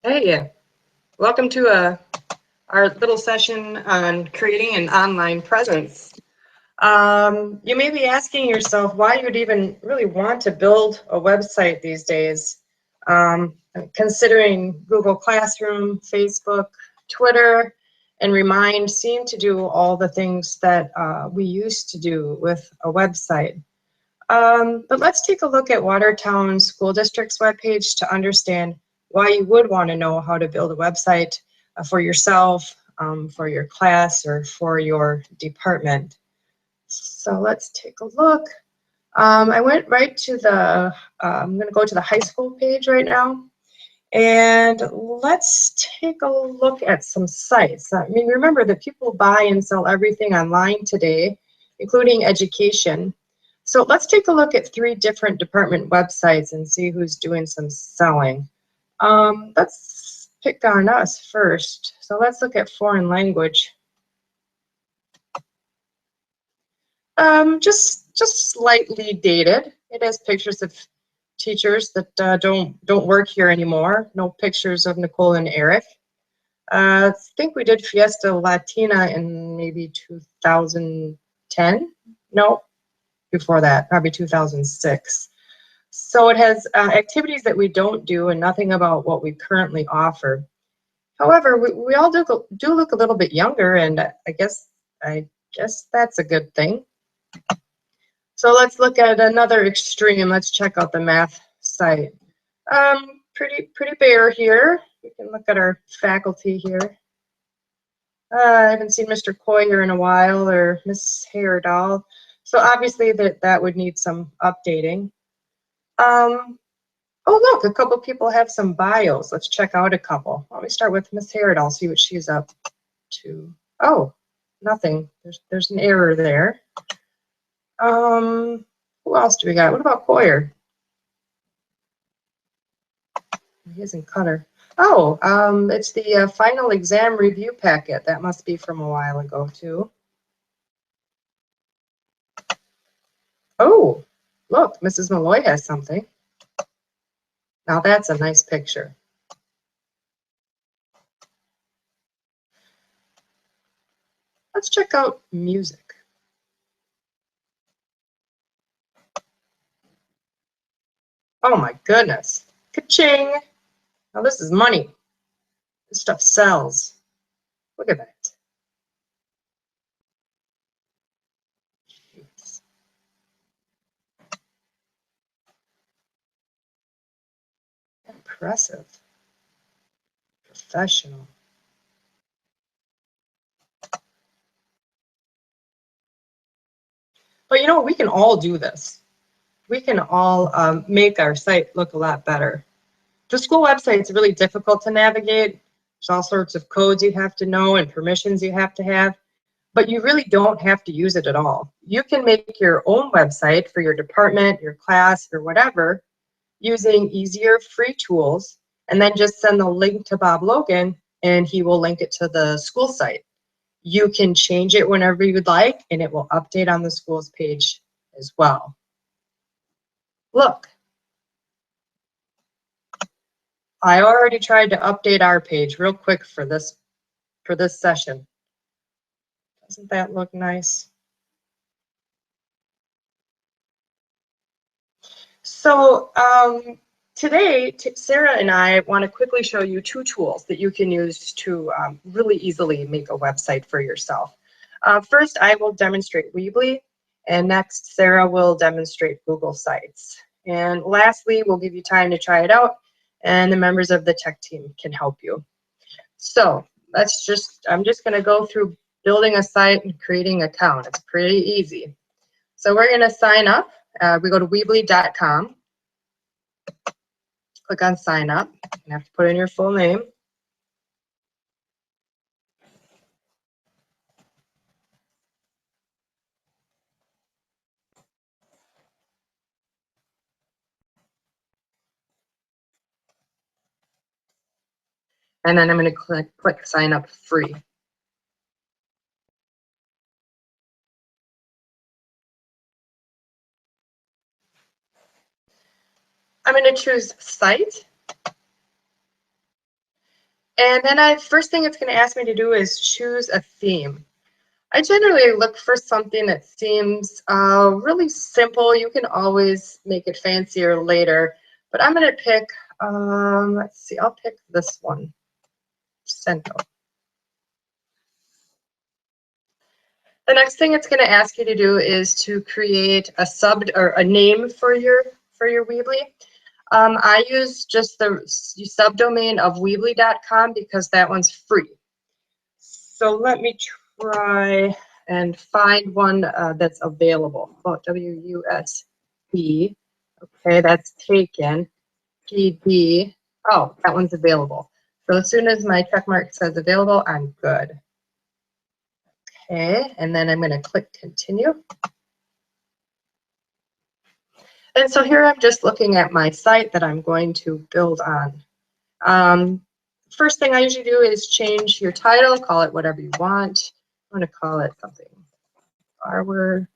Hey, welcome to our little session on creating an online presence. You may be asking yourself why you'd even really want to build a website these days, considering Google Classroom, Facebook, Twitter, and Remind seem to do all the things that we used to do with a website. But let's take a look at Watertown School District's webpage to understand why you would want to know how to build a website for yourself, for your class, or for your department. So let's take a look. I went right to the, I'm going to go to the high school page right now. And let's take a look at some sites. I mean, remember that people buy and sell everything online today, including education. So let's take a look at 3 different department websites and see who's doing some selling. Let's pick on us first. So let's look at foreign language. Just slightly dated. It has pictures of teachers that don't work here anymore. No pictures of Nicole and Eric. I think we did Fiesta Latina in maybe 2010. No, before that, probably 2006. So it has activities that we don't do and nothing about what we currently offer. However, we all do look a little bit younger, and I guess that's a good thing. So let's look at another extreme. Let's check out the math site. Pretty bare here. We can look at our faculty here. I haven't seen Mr. Coyer in a while, or Miss Hayerdahl. So obviously that would need some updating. Oh, look, a couple people have some bios. Let's check out a couple. Let me start with Miss Hayerdahl, see what she's up to. Oh, nothing. There's an error there. Who else do we got? What about Coyer? He isn't Cutter. Oh, it's the final exam review packet. That must be from a while ago, too. Oh, look, Mrs. Malloy has something. Now that's a nice picture. Let's check out music. Oh my goodness. Ka-ching. Now this is money. This stuff sells. Look at that. Jeez. Impressive. Professional. But you know, we can all do this. We can all make our site look a lot better. The school website is really difficult to navigate. There's all sorts of codes you have to know and permissions you have to have, but you really don't have to use it at all. You can make your own website for your department, your class, or whatever using easier free tools, and then just send the link to Bob Logan and he will link it to the school site. You can change it whenever you'd like and it will update on the school's page as well. Look, I already tried to update our page real quick for this session. Doesn't that look nice? So today, Sarah and I want to quickly show you 2 tools that you can use to really easily make a website for yourself. First, I will demonstrate Weebly, and next, Sarah will demonstrate Google Sites. And lastly, we'll give you time to try it out, and the members of the tech team can help you. So I'm just going to go through building a site and creating an account. It's pretty easy. So we're going to sign up. We go to Weebly.com. Click on sign up. You have to put in your full name. And then I'm going to click sign up free. I'm going to choose site. And then first thing it's going to ask me to do is choose a theme. I generally look for something that seems really simple. You can always make it fancier later, but I'm going to pick, let's see, I'll pick this one, Cento. The next thing it's going to ask you to do is to create a a name for your Weebly. I use just the subdomain of Weebly.com because that one's free. So let me try and find one that's available. Oh, WUSB. Okay, that's taken. PD. Oh, that one's available. So as soon as my check mark says available, I'm good. Okay, and then I'm going to click continue. And so here I'm just looking at my site that I'm going to build on. First thing I usually do is change your title, call it whatever you want. I'm going to call it something. Our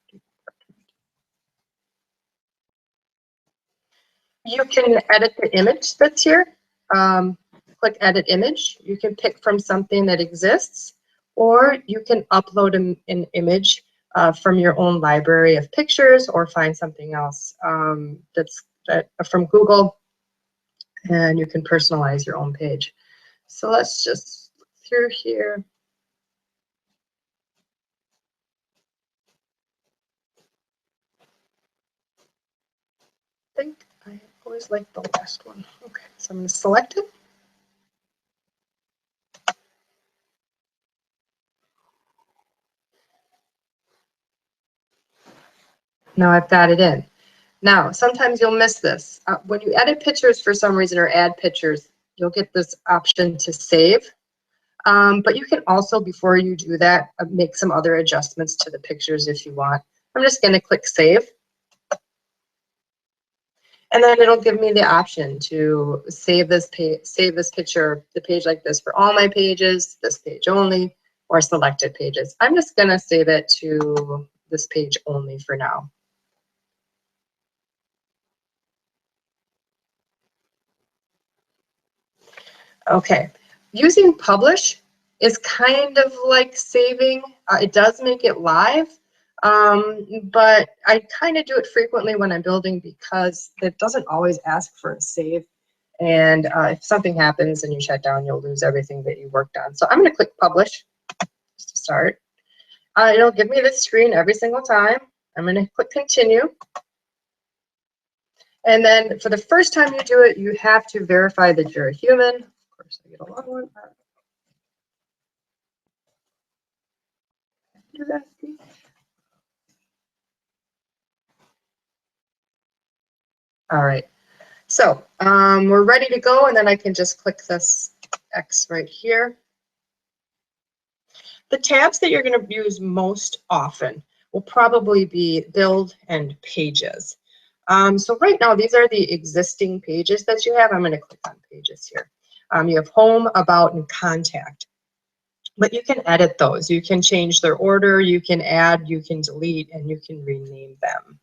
You can edit the image that's here. Click edit image. You can pick from something that exists, or you can upload an image from your own library of pictures, or find something else that's from Google, and you can personalize your own page. So let's just look through here. I think I always like the last one. Okay, so I'm going to select it. Now I've got it in. Now, sometimes you'll miss this. When you edit pictures for some reason or add pictures, you'll get this option to save. But you can also, before you do that, make some other adjustments to the pictures if you want. I'm just going to click save. And then it'll give me the option to save this picture, the page like this for all my pages, this page only, or selected pages. I'm just going to save it to this page only for now. Okay, using publish is kind of like saving. It does make it live, but I kind of do it frequently when I'm building because it doesn't always ask for a save. And if something happens and you shut down, you'll lose everything that you worked on. So I'm going to click publish just to start. It'll give me this screen every single time. I'm going to click continue. And then for the first time you do it, you have to verify that you're a human. Of course, I get a long one. Do that. All right, so we're ready to go, and then I can just click this X right here. The tabs that you're going to use most often will probably be build and pages. So right now, these are the existing pages that you have. I'm going to click on pages here. You have home, about, and contact. But you can edit those. You can change their order, you can add, you can delete, and you can rename them.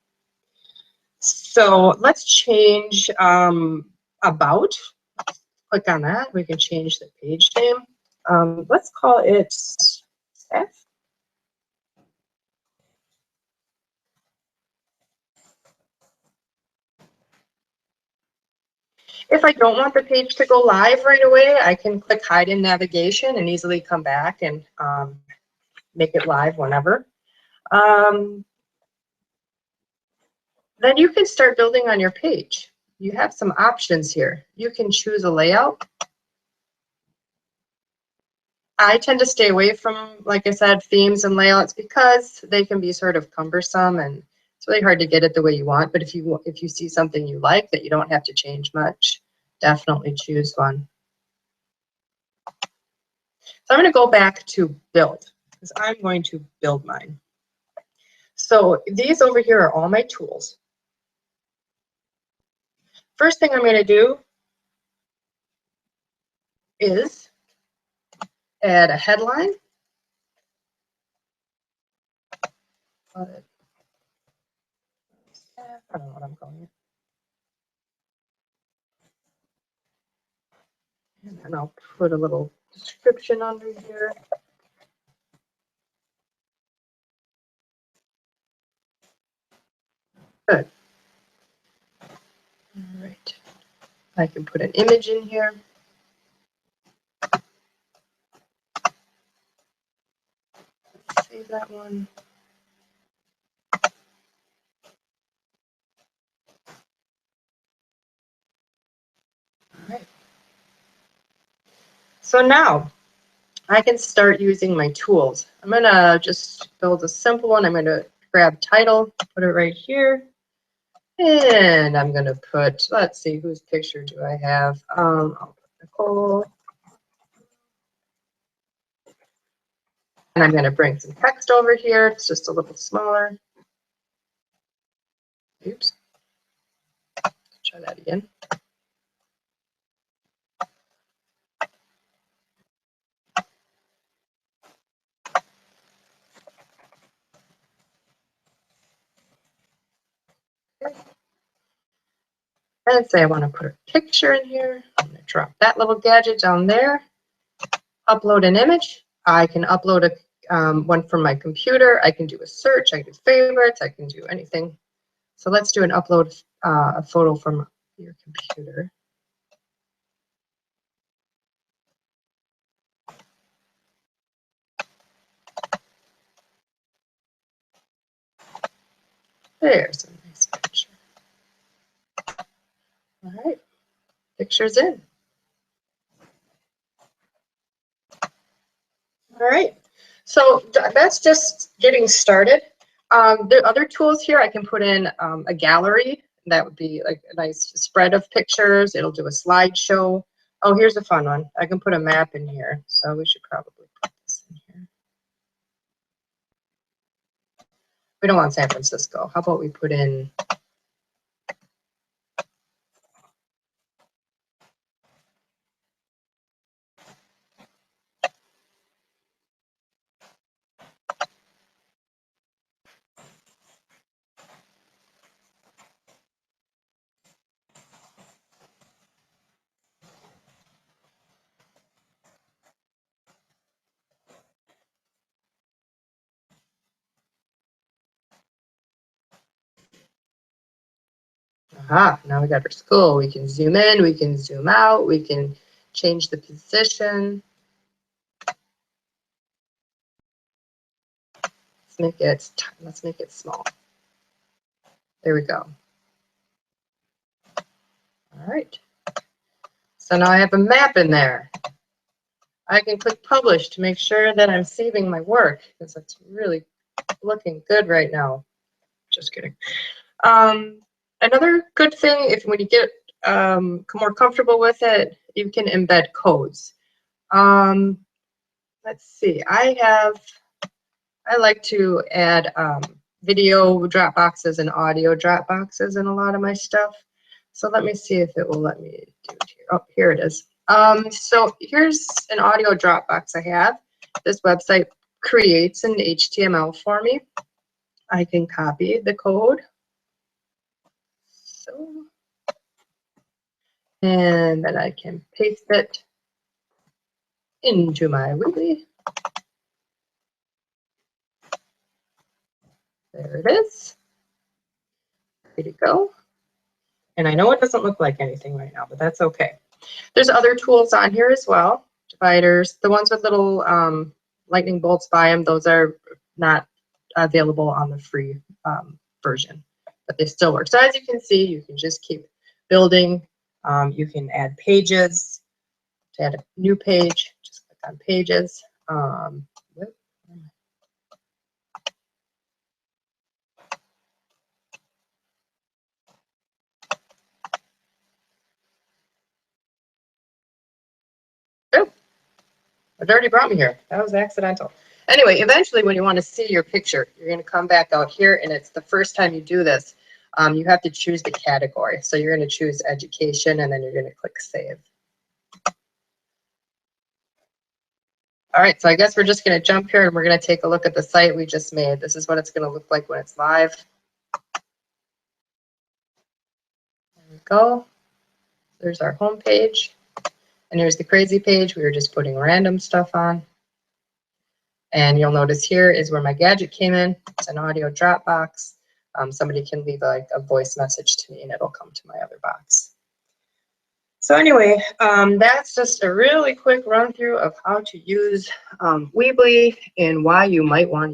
So let's change about. Click on that. We can change the page name. Let's call it F. If I don't want the page to go live right away, I can click hide in navigation and easily come back and make it live whenever. Then you can start building on your page. You have some options here. You can choose a layout. I tend to stay away from, like I said, themes and layouts because they can be sort of cumbersome and it's really hard to get it the way you want. But if you see something you like that you don't have to change much, definitely choose one. So I'm going to go back to build because I'm going to build mine. So these over here are all my tools. First thing I'm going to do is add a headline. I don't know what I'm calling it. And then I'll put a little description under here. Good. All right. I can put an image in here. Save that one. All right. So now I can start using my tools. I'm gonna just build a simple one. I'm gonna grab title, put it right here. And I'm gonna put, let's see, whose picture do I have? I'll put Nicole. And I'm gonna bring some text over here. It's just a little smaller. Oops. Try that again. And say I want to put a picture in here. I'm going to drop that little gadget down there. Upload an image. I can upload one from my computer. I can do a search. I can do favorites. I can do anything. So let's do an upload a photo from your computer. There's a nice picture. All right, picture's in. All right, so that's just getting started. The other tools here, I can put in a gallery. That would be like a nice spread of pictures. It'll do a slideshow. Oh, here's a fun one. I can put a map in here. So we should probably put this in here. We don't want San Francisco. How about we put in aha, now we got our school. We can zoom in, we can zoom out, we can change the position. Let's make it small. There we go. All right. So now I have a map in there. I can click publish to make sure that I'm saving my work because it's really looking good right now. Just kidding. Another good thing, if when you get more comfortable with it, you can embed codes. Let's see. I like to add video drop boxes and audio drop boxes in a lot of my stuff. So let me see if it will let me do it here. Oh, here it is. So here's an audio Dropbox I have. This website creates an HTML for me. I can copy the code. So, and then I can paste it into my Weebly. There it is. Ready to go. And I know it doesn't look like anything right now, but that's okay. There's other tools on here as well. Dividers, the ones with little lightning bolts by them, those are not available on the free version, but they still work. So as you can see, you can just keep building. You can add pages. To add a new page, just click on pages. Oh, it already brought me here. That was accidental. Anyway, eventually when you want to see your picture, you're going to come back out here, and it's the first time you do this. You have to choose the category. So you're going to choose education, and then you're going to click save. All right, so I guess we're just going to jump here, and we're going to take a look at the site we just made. This is what it's going to look like when it's live. There we go. There's our home page. And here's the crazy page. We were just putting random stuff on. And you'll notice here is where my gadget came in. It's an audio drop box. Somebody can leave like a voice message to me and it'll come to my other box. So anyway, that's just a really quick run through of how to use Weebly and why you might want to